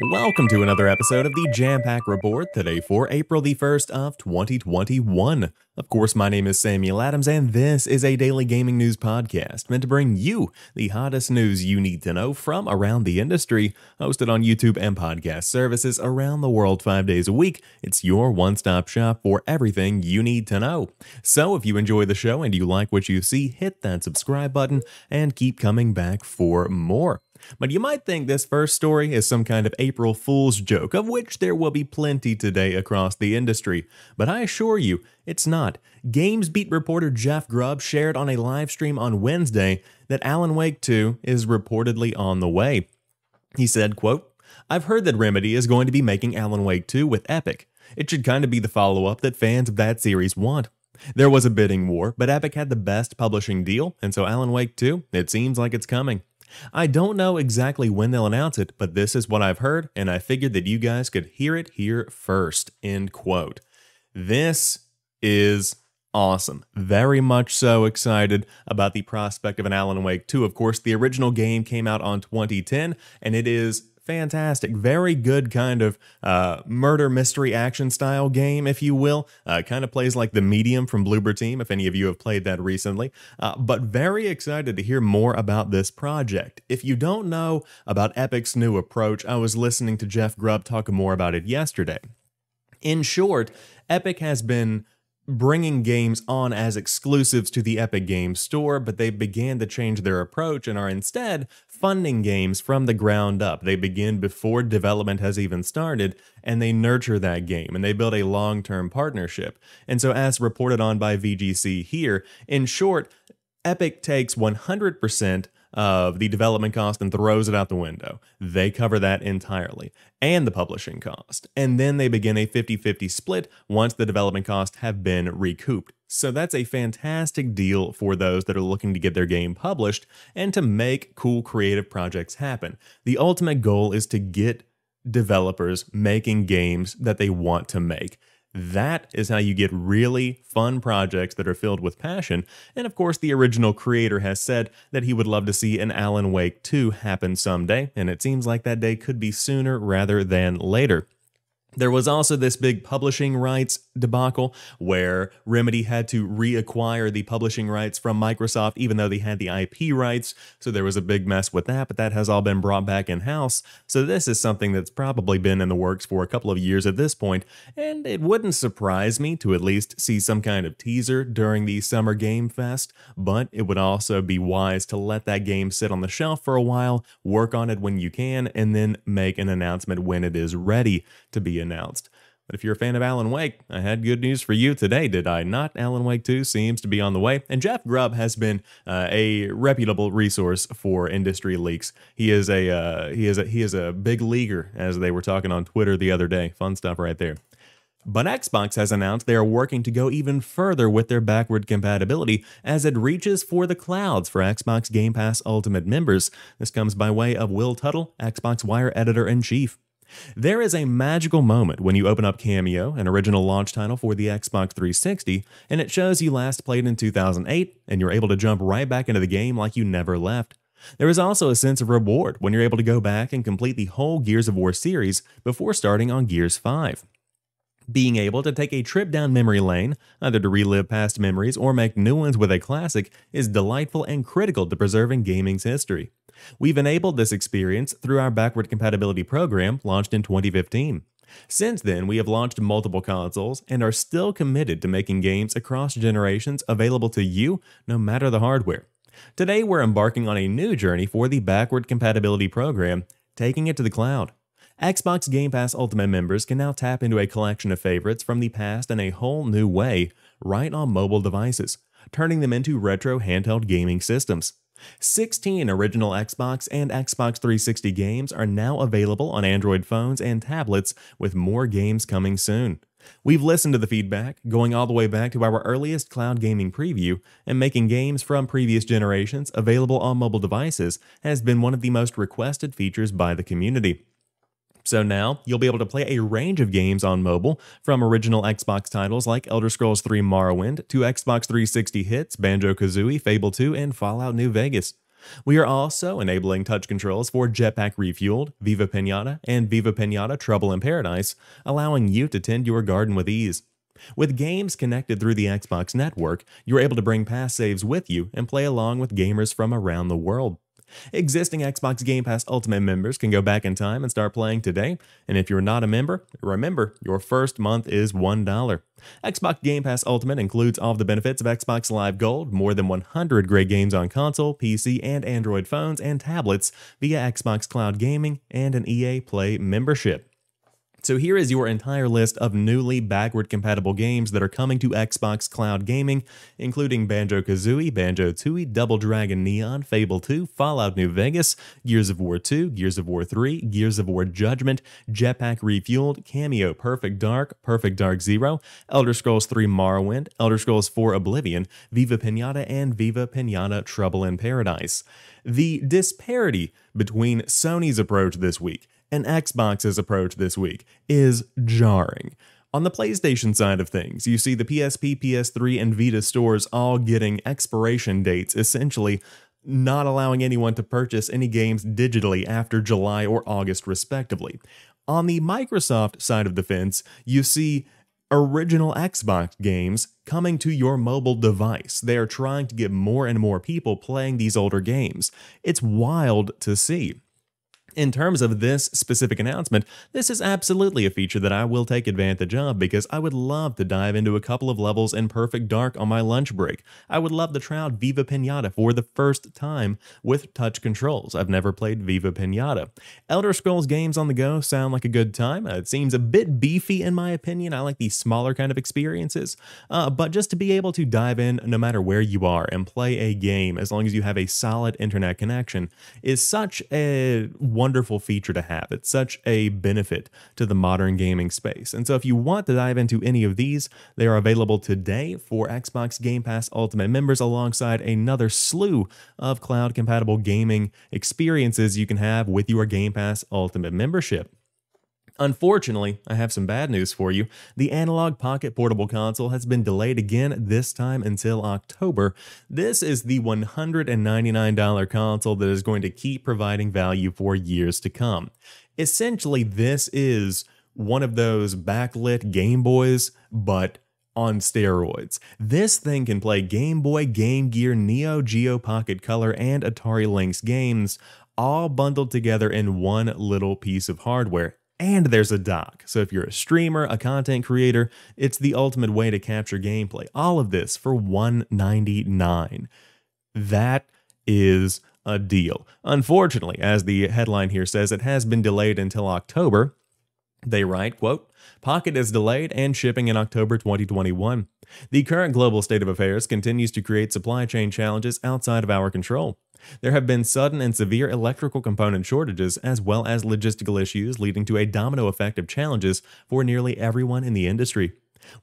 Welcome to another episode of the Jampack Report, today for April the 1st of 2021. Of course, my name is Samuel Adams, and this is a daily gaming news podcast meant to bring you the hottest news you need to know from around the industry. Hosted on YouTube and podcast services around the world 5 days a week, it's your one-stop shop for everything you need to know. So if you enjoy the show and you like what you see, hit that subscribe button and keep coming back for more. But you might think this first story is some kind of April Fool's joke, of which there will be plenty today across the industry. But I assure you, it's not. GamesBeat reporter Jeff Grubb shared on a live stream on Wednesday that Alan Wake 2 is reportedly on the way. He said, quote, "I've heard that Remedy is going to be making Alan Wake 2 with Epic. It should kind of be the follow-up that fans of that series want. There was a bidding war, but Epic had the best publishing deal, and so Alan Wake 2, it seems like it's coming. I don't know exactly when they'll announce it, but this is what I've heard, and I figured that you guys could hear it here first." End quote. This is awesome. Very much so excited about the prospect of an Alan Wake 2. Of course, the original game came out on 2010, and it is fantastic. Very good kind of murder mystery action style game, if you will. Kind of plays like The Medium from Bloober Team, if any of you have played that recently. But very excited to hear more about this project. If you don't know about Epic's new approach, I was listening to Jeff Grubb talk more about it yesterday. In short, Epic has been bringing games on as exclusives to the Epic Games Store, but they began to change their approach and are instead funding games from the ground up. They begin before development has even started, and they nurture that game, and they build a long-term partnership. And so, as reported on by VGC here, in short, Epic takes 100% of the development cost and throws it out the window. They cover that entirely, and the publishing cost. And then they begin a 50-50 split once the development costs have been recouped. So that's a fantastic deal for those that are looking to get their game published and to make cool creative projects happen. The ultimate goal is to get developers making games that they want to make. That is how you get really fun projects that are filled with passion, and of course the original creator has said that he would love to see an Alan Wake 2 happen someday, and it seems like that day could be sooner rather than later. There was also this big publishing rights debacle where Remedy had to reacquire the publishing rights from Microsoft even though they had the IP rights, so there was a big mess with that, but that has all been brought back in-house. So this is something that's probably been in the works for a couple of years at this point, and it wouldn't surprise me to at least see some kind of teaser during the Summer Game Fest, but it would also be wise to let that game sit on the shelf for a while, work on it when you can, and then make an announcement when it is ready to be announced. But if you're a fan of Alan Wake, I had good news for you today, did I not? Alan Wake 2 seems to be on the way, and Jeff Grubb has been a reputable resource for industry leaks. He is a big leaguer, as they were talking on Twitter the other day. Fun stuff right there. But Xbox has announced they are working to go even further with their backward compatibility as it reaches for the clouds for Xbox Game Pass Ultimate members. This comes by way of Will Tuttle, Xbox Wire Editor-in-Chief. There is a magical moment when you open up Cameo, an original launch title for the Xbox 360, and it shows you last played in 2008, and you're able to jump right back into the game like you never left. There is also a sense of reward when you're able to go back and complete the whole Gears of War series before starting on Gears 5. Being able to take a trip down memory lane, either to relive past memories or make new ones with a classic, is delightful and critical to preserving gaming's history. We've enabled this experience through our backward compatibility program launched in 2015. Since then, we have launched multiple consoles and are still committed to making games across generations available to you no matter the hardware. Today, we're embarking on a new journey for the backward compatibility program, taking it to the cloud. Xbox Game Pass Ultimate members can now tap into a collection of favorites from the past in a whole new way, right on mobile devices, turning them into retro handheld gaming systems. 16 original Xbox and Xbox 360 games are now available on Android phones and tablets, with more games coming soon. We've listened to the feedback, going all the way back to our earliest cloud gaming preview, and making games from previous generations available on mobile devices has been one of the most requested features by the community. So now, you'll be able to play a range of games on mobile, from original Xbox titles like Elder Scrolls 3 Morrowind to Xbox 360 hits Banjo-Kazooie, Fable 2, and Fallout New Vegas. We are also enabling touch controls for Jetpack Refueled, Viva Pinata, and Viva Pinata Trouble in Paradise, allowing you to tend your garden with ease. With games connected through the Xbox network, you're able to bring past saves with you and play along with gamers from around the world. Existing Xbox Game Pass Ultimate members can go back in time and start playing today, and if you're not a member, remember, your first month is $1. Xbox Game Pass Ultimate includes all of the benefits of Xbox Live Gold, more than 100 great games on console, PC, and Android phones and tablets via Xbox Cloud Gaming, and an EA Play membership. So here is your entire list of newly backward-compatible games that are coming to Xbox Cloud Gaming, including Banjo-Kazooie, Banjo-Tooie, Double Dragon Neon, Fable 2, Fallout New Vegas, Gears of War 2, Gears of War 3, Gears of War Judgment, Jetpack Refueled, Cameo Perfect Dark Zero, Elder Scrolls 3 Morrowind, Elder Scrolls 4 Oblivion, Viva Pinata, and Viva Pinata Trouble in Paradise. The disparity between Sony's approach this week and Xbox's approach this week is jarring. On the PlayStation side of things, you see the PSP, PS3, and Vita stores all getting expiration dates, essentially not allowing anyone to purchase any games digitally after July or August, respectively. On the Microsoft side of the fence, you see original Xbox games coming to your mobile device. They are trying to get more and more people playing these older games. It's wild to see. In terms of this specific announcement, this is absolutely a feature that I will take advantage of because I would love to dive into a couple of levels in Perfect Dark on my lunch break. I would love to try out Viva Pinata for the first time with touch controls. I've never played Viva Pinata. Elder Scrolls games on the go sound like a good time. It seems a bit beefy in my opinion. I like these smaller kind of experiences. But just to be able to dive in no matter where you are and play a game as long as you have a solid internet connection is such a wonderful feature to have. It's such a benefit to the modern gaming space. And so if you want to dive into any of these, they are available today for Xbox Game Pass Ultimate members alongside another slew of cloud-compatible gaming experiences you can have with your Game Pass Ultimate membership. Unfortunately, I have some bad news for you. The Analogue Pocket portable console has been delayed again, this time until October. This is the $199 console that is going to keep providing value for years to come. Essentially, this is one of those backlit Game Boys, but on steroids. This thing can play Game Boy, Game Gear, Neo Geo Pocket Color, and Atari Lynx games, all bundled together in one little piece of hardware. And there's a dock, so if you're a streamer, a content creator, it's the ultimate way to capture gameplay. All of this for $199. That is a deal. Unfortunately, as the headline here says, it has been delayed until October. They write, quote, Pocket is delayed and shipping in October 2021. The current global state of affairs continues to create supply chain challenges outside of our control. There have been sudden and severe electrical component shortages as well as logistical issues leading to a domino effect of challenges for nearly everyone in the industry.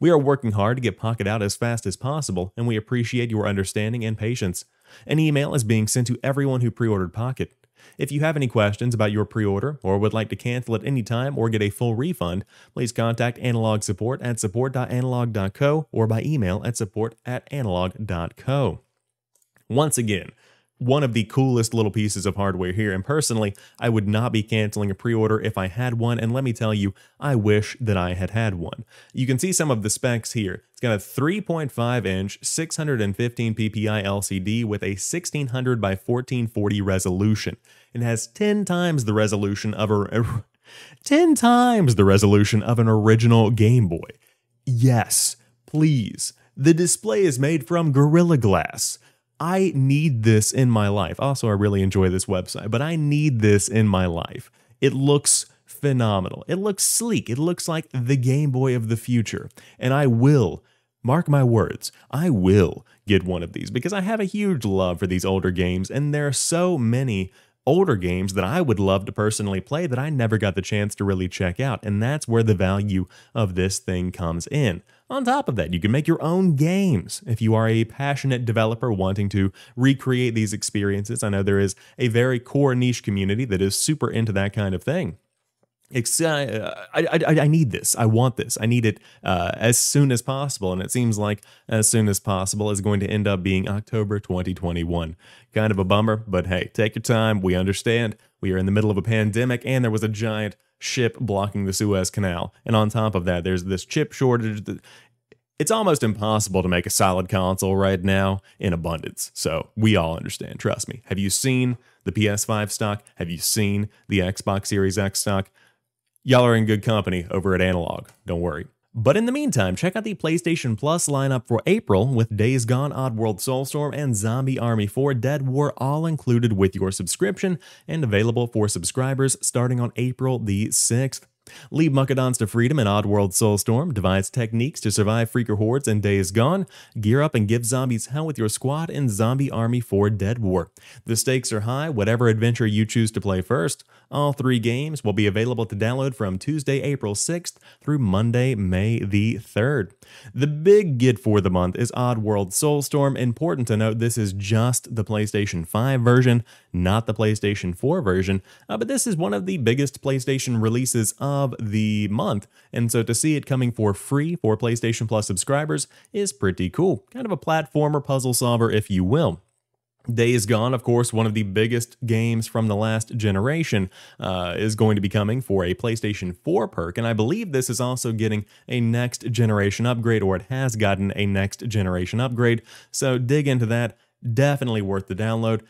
We are working hard to get Pocket out as fast as possible, and we appreciate your understanding and patience. An email is being sent to everyone who pre-ordered Pocket. If you have any questions about your pre-order or would like to cancel at any time or get a full refund, please contact Analogue Support at support.analogue.co or by email at support@analogue.co. Once again, one of the coolest little pieces of hardware here, and personally, I would not be canceling a pre-order if I had one, and let me tell you, I wish that I had had one. You can see some of the specs here. It's got a 3.5-inch, 615 ppi LCD with a 1600 by 1440 resolution. It has 10 times the resolution of an original Game Boy. Yes, please. The display is made from Gorilla Glass. I need this in my life. Also, I really enjoy this website, but I need this in my life. It looks phenomenal. It looks sleek. It looks like the Game Boy of the future. And I will, mark my words, I will get one of these because I have a huge love for these older games, and there are so many older games that I would love to personally play that I never got the chance to really check out, and that's where the value of this thing comes in. On top of that, you can make your own games if you are a passionate developer wanting to recreate these experiences. I know there is a very core niche community that is super into that kind of thing. I need this. I want this. I need it as soon as possible. And it seems like as soon as possible is going to end up being October 2021. Kind of a bummer, but hey, take your time. We understand. We are in the middle of a pandemic, and there was a giant ship blocking the Suez Canal. And on top of that, there's this chip shortage. It's almost impossible to make a solid console right now in abundance. So we all understand. Trust me. Have you seen the PS5 stock? Have you seen the Xbox Series X stock? Y'all are in good company over at Analogue, don't worry. But in the meantime, check out the PlayStation Plus lineup for April with Days Gone, Oddworld, Soulstorm, and Zombie Army 4 Dead War all included with your subscription and available for subscribers starting on April the 6th. Leave Muckadons to freedom in Oddworld Soulstorm, devise techniques to survive freaker hordes and Days Gone, gear up and give zombies hell with your squad in Zombie Army 4 Dead War. The stakes are high, whatever adventure you choose to play first. All 3 games will be available to download from Tuesday, April 6th through Monday, May the 3rd. The big get for the month is Oddworld Soulstorm. Important to note, this is just the PlayStation 5 version, not the PlayStation 4 version, but this is one of the biggest PlayStation releases of the month, and so to see it coming for free for PlayStation Plus subscribers is pretty cool. Kind of a platformer puzzle solver, if you will. Days Gone, of course, one of the biggest games from the last generation, is going to be coming for a PlayStation 4 perk, and I believe this is also getting a next generation upgrade, or it has gotten a next generation upgrade, so dig into that. Definitely worth the download.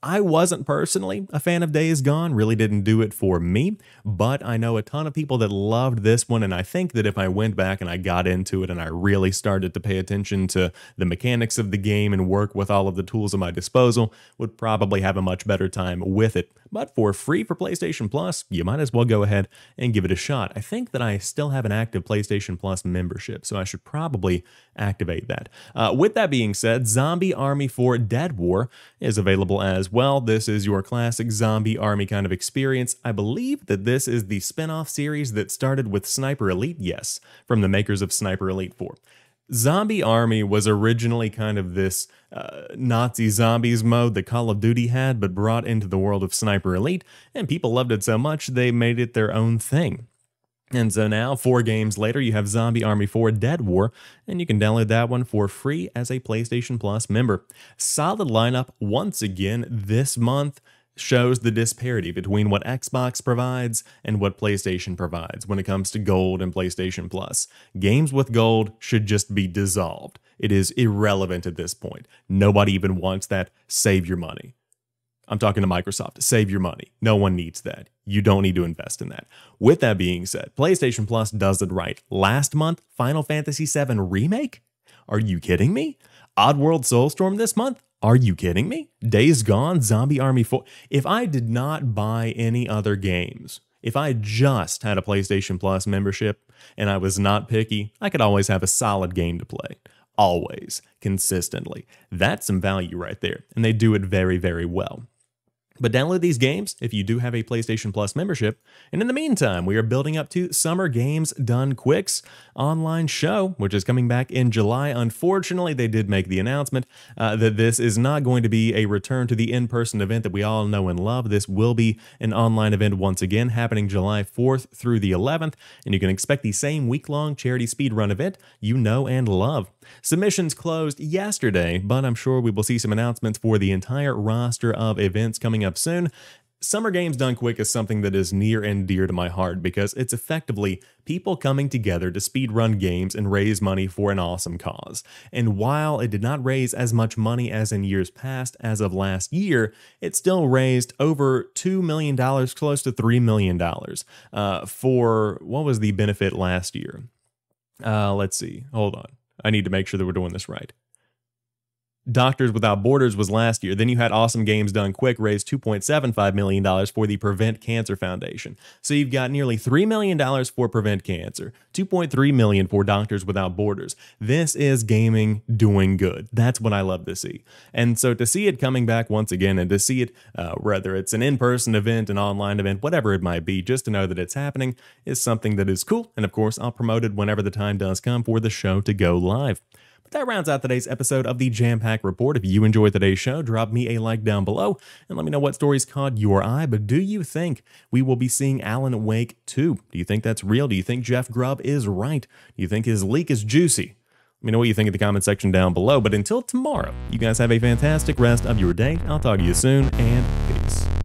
I wasn't personally a fan of Days Gone, really didn't do it for me, but I know a ton of people that loved this one, and I think that if I went back and I got into it and I really started to pay attention to the mechanics of the game and work with all of the tools at my disposal, would probably have a much better time with it. But for free for PlayStation Plus, you might as well go ahead and give it a shot. I think that I still have an active PlayStation Plus membership, so I should probably activate that. With that being said, Zombie Army 4 Dead War is available as well. This is your classic zombie army kind of experience. I believe that this is the spin-off series that started with Sniper Elite, yes, from the makers of Sniper Elite 4. Zombie Army was originally kind of this Nazi zombies mode that Call of Duty had, but brought into the world of Sniper Elite, and people loved it so much they made it their own thing. And so now, 4 games later, you have Zombie Army 4 Dead War, and you can download that one for free as a PlayStation Plus member. Solid lineup once again this month. Shows the disparity between what Xbox provides and what PlayStation provides when it comes to Gold and PlayStation Plus. Games with Gold should just be dissolved. It is irrelevant at this point. Nobody even wants that. Save your money. I'm talking to Microsoft. Save your money. No one needs that. You don't need to invest in that. With that being said, PlayStation Plus does it right. Last month, Final Fantasy VII Remake? Are you kidding me? Oddworld Soulstorm this month? Are you kidding me? Days Gone, Zombie Army 4. If I did not buy any other games, if I just had a PlayStation Plus membership and I was not picky, I could always have a solid game to play. Always. Consistently. That's some value right there. And they do it very, very well. But download these games if you do have a PlayStation Plus membership. And in the meantime, we are building up to Summer Games Done Quick's online show, which is coming back in July. Unfortunately, they did make the announcement that this is not going to be a return to the in-person event that we all know and love. This will be an online event once again, happening July 4th through the 11th. And you can expect the same week-long charity speedrun event you know and love. Submissions closed yesterday, but I'm sure we will see some announcements for the entire roster of events coming up soon. Summer Games Done Quick is something that is near and dear to my heart because it's effectively people coming together to speedrun games and raise money for an awesome cause. And while it did not raise as much money as in years past as of last year, it still raised over $2 million, close to $3 million for, what was the benefit last year? Let's see, hold on. I need to make sure that we're doing this right. Doctors Without Borders was last year. Then you had Awesome Games Done Quick raise $2.75 million for the Prevent Cancer Foundation. So you've got nearly $3 million for Prevent Cancer, $2.3 million for Doctors Without Borders. This is gaming doing good. That's what I love to see. And so to see it coming back once again and to see it, whether it's an in-person event, an online event, whatever it might be, just to know that it's happening is something that is cool. And of course, I'll promote it whenever the time does come for the show to go live. But that rounds out today's episode of the Jampack Report. If you enjoyed today's show, drop me a like down below and let me know what stories caught your eye. But do you think we will be seeing Alan Wake 2? Do you think that's real? Do you think Jeff Grubb is right? Do you think his leak is juicy? Let me know what you think in the comment section down below. But until tomorrow, you guys have a fantastic rest of your day. I'll talk to you soon, and peace.